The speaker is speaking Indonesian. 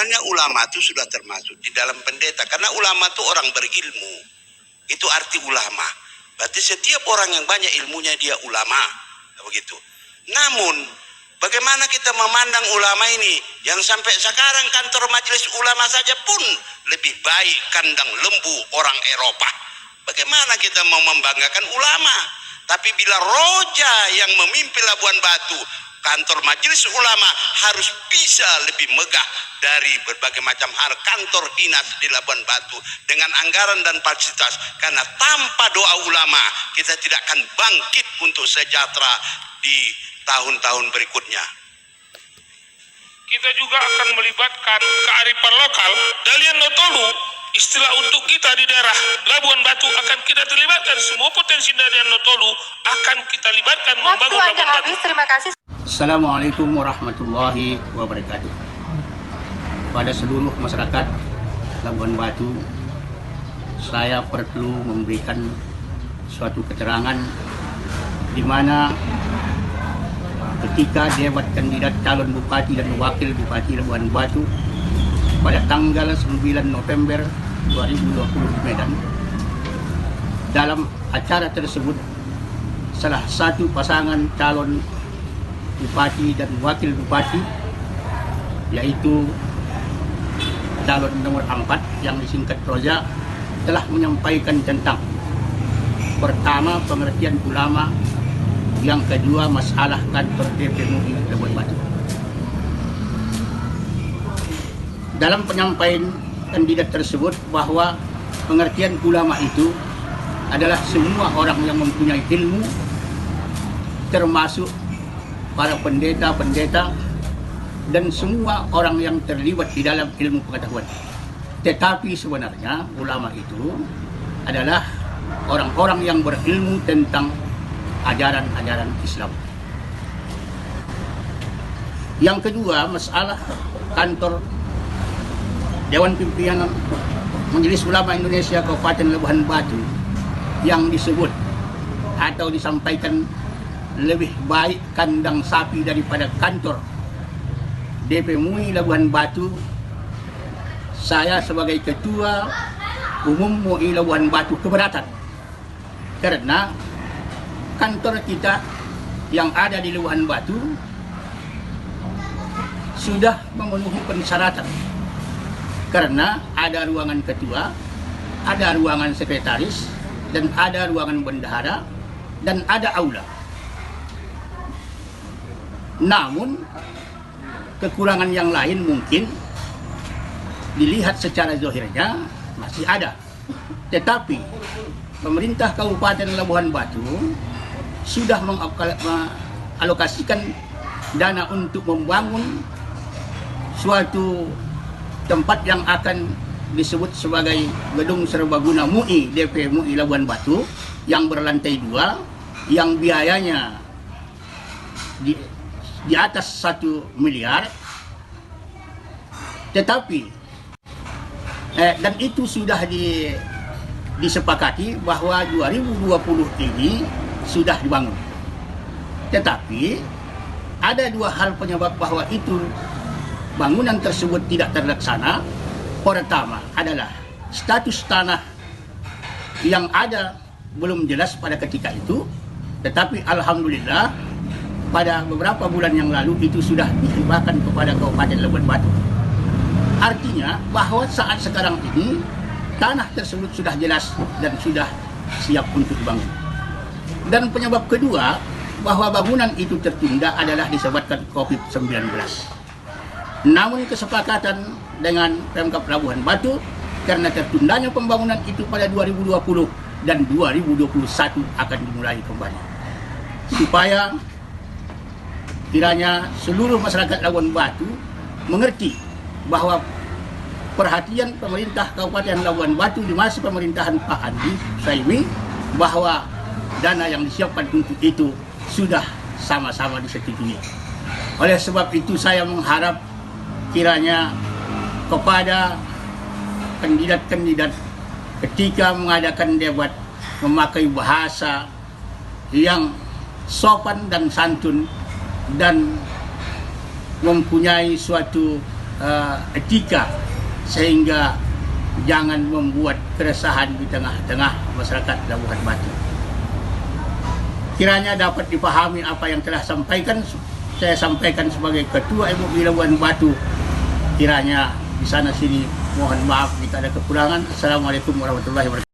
Makanya ulama itu sudah termasuk di dalam pendeta. Karena ulama itu orang berilmu. Itu arti ulama. Berarti setiap orang yang banyak ilmunya dia ulama. Begitu. Namun, bagaimana kita memandang ulama ini? Yang sampai sekarang kantor majelis ulama saja pun lebih baik kandang lembu orang Eropa. Bagaimana kita mau membanggakan ulama? Tapi bila roja yang memimpin Labuan Batu, kantor majelis ulama harus bisa lebih megah dari berbagai macam hal kantor dinas di Labuan Batu dengan anggaran dan fasilitas. Karena tanpa doa ulama kita tidak akan bangkit untuk sejahtera di tahun-tahun berikutnya. Kita juga akan melibatkan kearifan lokal. Dalian Notolu, istilah untuk kita di daerah Labuan Batu akan kita terlibatkan. Semua potensi Dalian Notolu akan kita libatkan membangun Labuan Batu. Terima kasih. Assalamualaikum warahmatullahi wabarakatuh. Pada seluruh masyarakat Labuan Batu, saya perlu memberikan suatu keterangan di mana ketika debat kandidat calon bupati dan wakil bupati Labuan Batu pada tanggal 9 November 2020 di Medan, dalam acara tersebut salah satu pasangan calon bupati dan wakil bupati, yaitu calon nomor 4 yang disingkat Roja, telah menyampaikan tentang pertama pengertian ulama, yang kedua masalah kantor DP MUI Labuan Batu. Dalam penyampaian kandidat tersebut bahwa pengertian ulama itu adalah semua orang yang mempunyai ilmu, termasuk para pendeta-pendeta dan semua orang yang terlibat di dalam ilmu pengetahuan. Tetapi sebenarnya ulama itu adalah orang-orang yang berilmu tentang ajaran-ajaran Islam. Yang kedua, masalah kantor Dewan Pimpinan Majelis Ulama Indonesia Kabupaten Labuan Batu yang disebut atau disampaikan lebih baik kandang sapi daripada kantor DP MUI Labuan Batu. Saya sebagai Ketua Umum MUI Labuan Batu keberatan, karena kantor kita yang ada di Labuan Batu sudah memenuhi persyaratan, karena ada ruangan ketua, ada ruangan sekretaris, dan ada ruangan bendahara, dan ada aula. Namun kekurangan yang lain mungkin dilihat secara zahirnya masih ada. Tetapi pemerintah Kabupaten Labuan Batu sudah mengalokasikan dana untuk membangun suatu tempat yang akan disebut sebagai gedung serbaguna MUI DP MUI Labuan Batu yang berlantai 2, yang biayanya di atas 1 miliar. Tetapi dan itu sudah disepakati bahwa 2020 ini sudah dibangun. Tetapi ada 2 hal penyebab bahwa itu bangunan tersebut tidak terlaksana. Pertama adalah status tanah yang ada belum jelas pada ketika itu, tetapi alhamdulillah pada beberapa bulan yang lalu itu sudah dihibahkan kepada Kabupaten Labuan Batu. Artinya bahwa saat sekarang ini tanah tersebut sudah jelas dan sudah siap untuk dibangun. Dan penyebab kedua bahwa bangunan itu tertunda adalah disebabkan COVID-19. Namun kesepakatan dengan Pemkab Labuan Batu, karena tertundanya pembangunan itu pada 2020 dan 2021 akan dimulai kembali, supaya kiranya seluruh masyarakat Labuan Batu mengerti bahwa perhatian pemerintah Kabupaten Labuan Batu di masa pemerintahan Pak Andi Saimi, bahwa dana yang disiapkan untuk itu sudah sama-sama disetujui. Oleh sebab itu saya mengharap kiranya kepada kandidat-kandidat ketika mengadakan debat memakai bahasa yang sopan dan santun dan mempunyai suatu etika sehingga jangan membuat keresahan di tengah-tengah masyarakat Labuhan Batu. Kiranya dapat dipahami apa yang telah saya sampaikan sebagai Ketua MUI Labuhan Batu. Kiranya di sana sini mohon maaf jika ada kekurangan. Assalamualaikum warahmatullahi wabarakatuh.